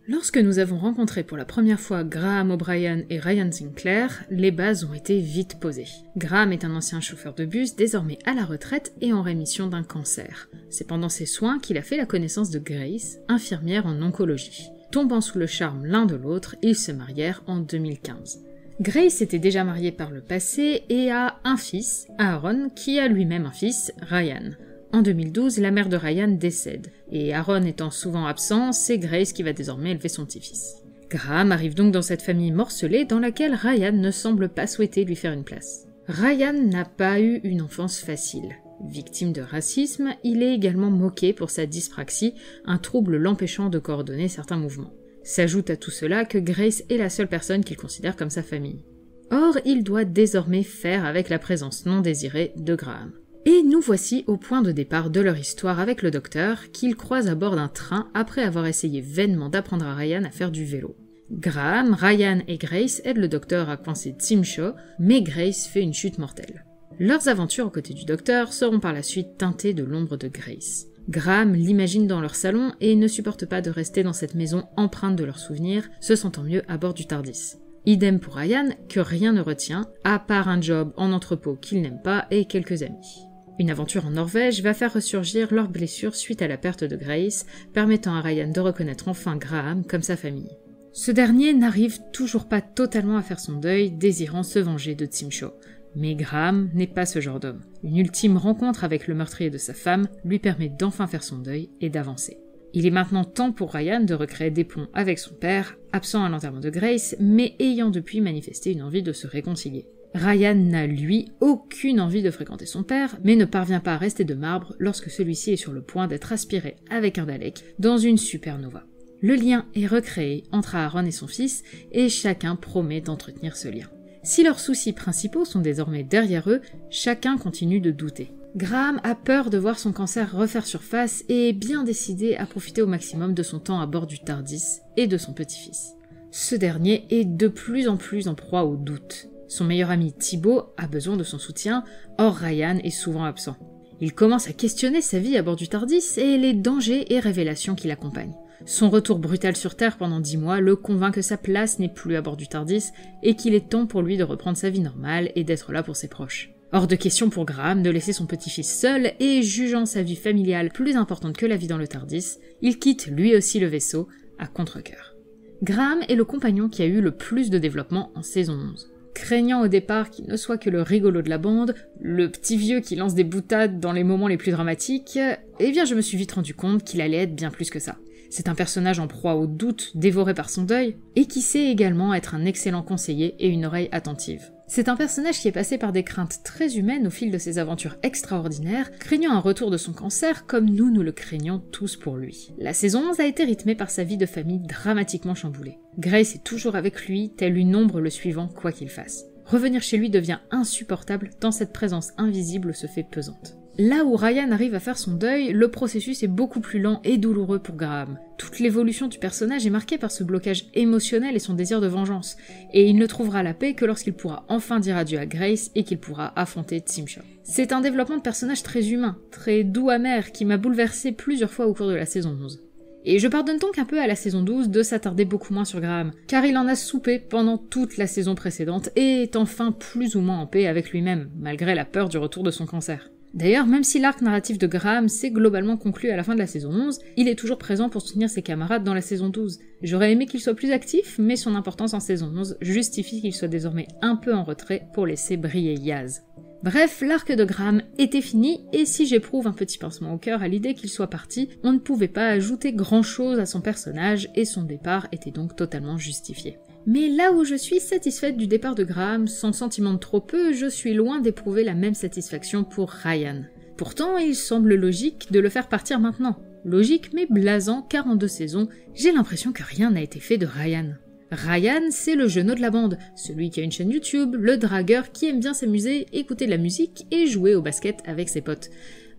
Lorsque nous avons rencontré pour la première fois Graham O'Brien et Ryan Sinclair, les bases ont été vite posées. Graham est un ancien chauffeur de bus, désormais à la retraite et en rémission d'un cancer. C'est pendant ses soins qu'il a fait la connaissance de Grace, infirmière en oncologie. Tombant sous le charme l'un de l'autre, ils se marièrent en 2015. Grace était déjà mariée par le passé et a un fils, Aaron, qui a lui-même un fils, Ryan. En 2012, la mère de Ryan décède, et Aaron étant souvent absent, c'est Grace qui va désormais élever son petit-fils. Graham arrive donc dans cette famille morcelée dans laquelle Ryan ne semble pas souhaiter lui faire une place. Ryan n'a pas eu une enfance facile. Victime de racisme, il est également moqué pour sa dyspraxie, un trouble l'empêchant de coordonner certains mouvements. S'ajoute à tout cela que Grace est la seule personne qu'il considère comme sa famille. Or, il doit désormais faire avec la présence non désirée de Graham. Et nous voici au point de départ de leur histoire avec le docteur, qu'ils croisent à bord d'un train après avoir essayé vainement d'apprendre à Ryan à faire du vélo. Graham, Ryan et Grace aident le docteur à coincer Tim Shaw, mais Grace fait une chute mortelle. Leurs aventures aux côtés du docteur seront par la suite teintées de l'ombre de Grace. Graham l'imagine dans leur salon et ne supporte pas de rester dans cette maison empreinte de leurs souvenirs, se sentant mieux à bord du TARDIS. Idem pour Ryan, que rien ne retient, à part un job en entrepôt qu'il n'aime pas et quelques amis. Une aventure en Norvège va faire ressurgir leurs blessures suite à la perte de Grace, permettant à Ryan de reconnaître enfin Graham comme sa famille. Ce dernier n'arrive toujours pas totalement à faire son deuil, désirant se venger de Tim Shaw. Mais Graham n'est pas ce genre d'homme. Une ultime rencontre avec le meurtrier de sa femme lui permet d'enfin faire son deuil et d'avancer. Il est maintenant temps pour Ryan de recréer des ponts avec son père, absent à l'enterrement de Grace, mais ayant depuis manifesté une envie de se réconcilier. Ryan n'a, lui, aucune envie de fréquenter son père, mais ne parvient pas à rester de marbre lorsque celui-ci est sur le point d'être aspiré avec un Dalek dans une supernova. Le lien est recréé entre Aaron et son fils, et chacun promet d'entretenir ce lien. Si leurs soucis principaux sont désormais derrière eux, chacun continue de douter. Graham a peur de voir son cancer refaire surface et est bien décidé à profiter au maximum de son temps à bord du TARDIS et de son petit-fils. Ce dernier est de plus en plus en proie au doute. Son meilleur ami Thibaut a besoin de son soutien, or Ryan est souvent absent. Il commence à questionner sa vie à bord du TARDIS et les dangers et révélations qui l'accompagnent. Son retour brutal sur Terre pendant 10 mois le convainc que sa place n'est plus à bord du TARDIS et qu'il est temps pour lui de reprendre sa vie normale et d'être là pour ses proches. Hors de question pour Graham de laisser son petit-fils seul et jugeant sa vie familiale plus importante que la vie dans le TARDIS, il quitte lui aussi le vaisseau à contre-cœur. Graham est le compagnon qui a eu le plus de développement en saison 11. Craignant au départ qu'il ne soit que le rigolo de la bande, le petit vieux qui lance des boutades dans les moments les plus dramatiques, eh bien je me suis vite rendu compte qu'il allait être bien plus que ça. C'est un personnage en proie au doute, dévoré par son deuil, et qui sait également être un excellent conseiller et une oreille attentive. C'est un personnage qui est passé par des craintes très humaines au fil de ses aventures extraordinaires, craignant un retour de son cancer comme nous le craignons tous pour lui. La saison 11 a été rythmée par sa vie de famille dramatiquement chamboulée. Grace est toujours avec lui, telle une ombre le suivant quoi qu'il fasse. Revenir chez lui devient insupportable tant cette présence invisible se fait pesante. Là où Ryan arrive à faire son deuil, le processus est beaucoup plus lent et douloureux pour Graham. Toute l'évolution du personnage est marquée par ce blocage émotionnel et son désir de vengeance, et il ne trouvera la paix que lorsqu'il pourra enfin dire adieu à Grace et qu'il pourra affronter Tim Shaw. C'est un développement de personnage très humain, très doux amer, qui m'a bouleversé plusieurs fois au cours de la saison 11. Et je pardonne donc un peu à la saison 12 de s'attarder beaucoup moins sur Graham, car il en a soupé pendant toute la saison précédente et est enfin plus ou moins en paix avec lui-même, malgré la peur du retour de son cancer. D'ailleurs, même si l'arc narratif de Graham s'est globalement conclu à la fin de la saison 11, il est toujours présent pour soutenir ses camarades dans la saison 12. J'aurais aimé qu'il soit plus actif, mais son importance en saison 11 justifie qu'il soit désormais un peu en retrait pour laisser briller Yaz. Bref, l'arc de Graham était fini, et si j'éprouve un petit pincement au cœur à l'idée qu'il soit parti, on ne pouvait pas ajouter grand chose à son personnage, et son départ était donc totalement justifié. Mais là où je suis satisfaite du départ de Graham, sans sentiment de trop peu, je suis loin d'éprouver la même satisfaction pour Ryan. Pourtant, il semble logique de le faire partir maintenant. Logique mais blasant, car en 2 saisons, j'ai l'impression que rien n'a été fait de Ryan. Ryan, c'est le jeuneau de la bande, celui qui a une chaîne YouTube, le dragueur qui aime bien s'amuser, écouter de la musique et jouer au basket avec ses potes.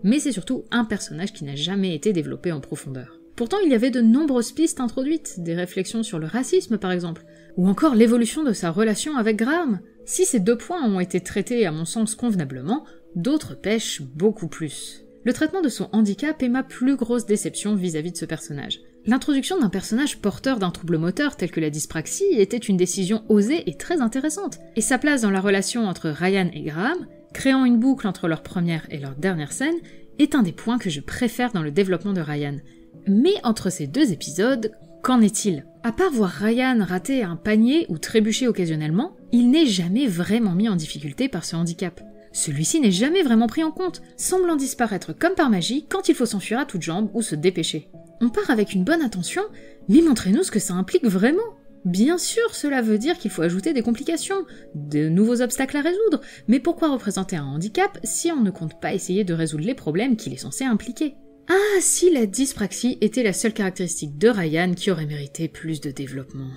Mais c'est surtout un personnage qui n'a jamais été développé en profondeur. Pourtant, il y avait de nombreuses pistes introduites, des réflexions sur le racisme par exemple, ou encore l'évolution de sa relation avec Graham. Si ces 2 points ont été traités à mon sens convenablement, d'autres pêchent beaucoup plus. Le traitement de son handicap est ma plus grosse déception vis-à-vis de ce personnage. L'introduction d'un personnage porteur d'un trouble moteur tel que la dyspraxie était une décision osée et très intéressante, et sa place dans la relation entre Ryan et Graham, créant une boucle entre leur première et leur dernière scène, est un des points que je préfère dans le développement de Ryan. Mais entre ces deux épisodes, qu'en est-il? À part voir Ryan rater un panier ou trébucher occasionnellement, il n'est jamais vraiment mis en difficulté par ce handicap. Celui-ci n'est jamais vraiment pris en compte, semblant disparaître comme par magie quand il faut s'enfuir à toutes jambes ou se dépêcher. On part avec une bonne intention, mais montrez-nous ce que ça implique vraiment. Bien sûr, cela veut dire qu'il faut ajouter des complications, de nouveaux obstacles à résoudre, mais pourquoi représenter un handicap si on ne compte pas essayer de résoudre les problèmes qu'il est censé impliquer? Ah, si la dyspraxie était la seule caractéristique de Ryan qui aurait mérité plus de développement.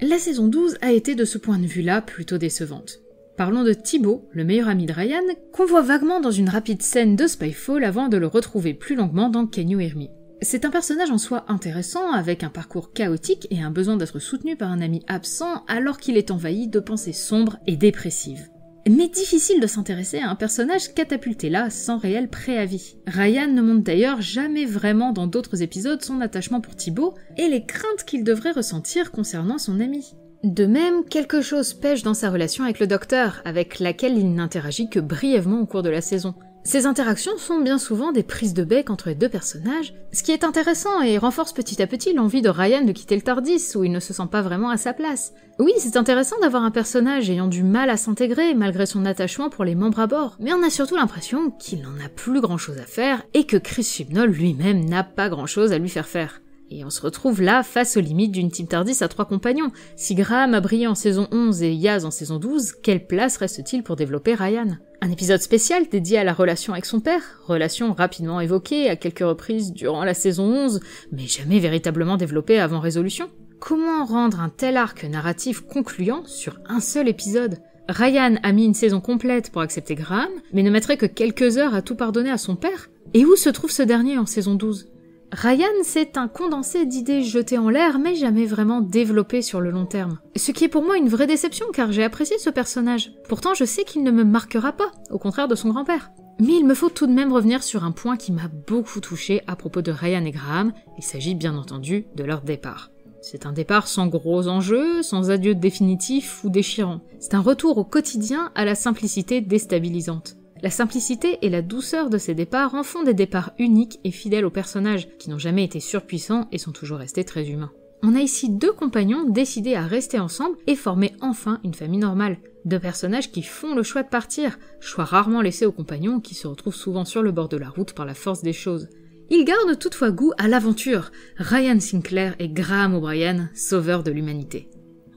La saison 12 a été de ce point de vue-là plutôt décevante. Parlons de Thibault, le meilleur ami de Ryan, qu'on voit vaguement dans une rapide scène de Spyfall avant de le retrouver plus longuement dans Can You Hear Me. C'est un personnage en soi intéressant, avec un parcours chaotique et un besoin d'être soutenu par un ami absent alors qu'il est envahi de pensées sombres et dépressives. Mais difficile de s'intéresser à un personnage catapulté là sans réel préavis. Ryan ne montre d'ailleurs jamais vraiment dans d'autres épisodes son attachement pour Thibault et les craintes qu'il devrait ressentir concernant son ami. De même, quelque chose pêche dans sa relation avec le docteur, avec laquelle il n'interagit que brièvement au cours de la saison. Ces interactions sont bien souvent des prises de bec entre les deux personnages, ce qui est intéressant et renforce petit à petit l'envie de Ryan de quitter le Tardis, où il ne se sent pas vraiment à sa place. Oui, c'est intéressant d'avoir un personnage ayant du mal à s'intégrer malgré son attachement pour les membres à bord, mais on a surtout l'impression qu'il n'en a plus grand chose à faire et que Chris Chibnall lui-même n'a pas grand chose à lui faire faire. Et on se retrouve là face aux limites d'une Team Tardis à 3 compagnons. Si Graham a brillé en saison 11 et Yaz en saison 12, quelle place reste-t-il pour développer Ryan? Un épisode spécial dédié à la relation avec son père, relation rapidement évoquée à quelques reprises durant la saison 11, mais jamais véritablement développée avant résolution. Comment rendre un tel arc narratif concluant sur un seul épisode? Ryan a mis une saison complète pour accepter Graham, mais ne mettrait que quelques heures à tout pardonner à son père? Et où se trouve ce dernier en saison 12? Ryan, c'est un condensé d'idées jetées en l'air, mais jamais vraiment développées sur le long terme. Ce qui est pour moi une vraie déception, car j'ai apprécié ce personnage. Pourtant, je sais qu'il ne me marquera pas, au contraire de son grand-père. Mais il me faut tout de même revenir sur un point qui m'a beaucoup touché à propos de Ryan et Graham. Il s'agit bien entendu de leur départ. C'est un départ sans gros enjeux, sans adieu définitif ou déchirant. C'est un retour au quotidien à la simplicité déstabilisante. La simplicité et la douceur de ces départs en font des départs uniques et fidèles aux personnages, qui n'ont jamais été surpuissants et sont toujours restés très humains. On a ici 2 compagnons décidés à rester ensemble et former enfin une famille normale. 2 personnages qui font le choix de partir, choix rarement laissé aux compagnons qui se retrouvent souvent sur le bord de la route par la force des choses. Ils gardent toutefois goût à l'aventure, Ryan Sinclair et Graham O'Brien, sauveurs de l'humanité.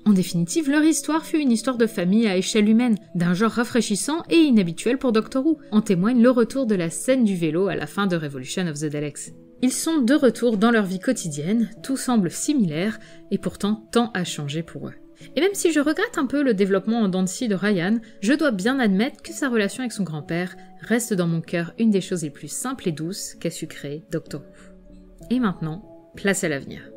En définitive, leur histoire fut une histoire de famille à échelle humaine, d'un genre rafraîchissant et inhabituel pour Doctor Who. En témoigne le retour de la scène du vélo à la fin de Revolution of the Daleks. Ils sont de retour dans leur vie quotidienne, tout semble similaire, et pourtant tant a changé pour eux. Et même si je regrette un peu le développement en dents de scie de Ryan, je dois bien admettre que sa relation avec son grand-père reste dans mon cœur une des choses les plus simples et douces qu'a su créer Doctor Who. Et maintenant, place à l'avenir.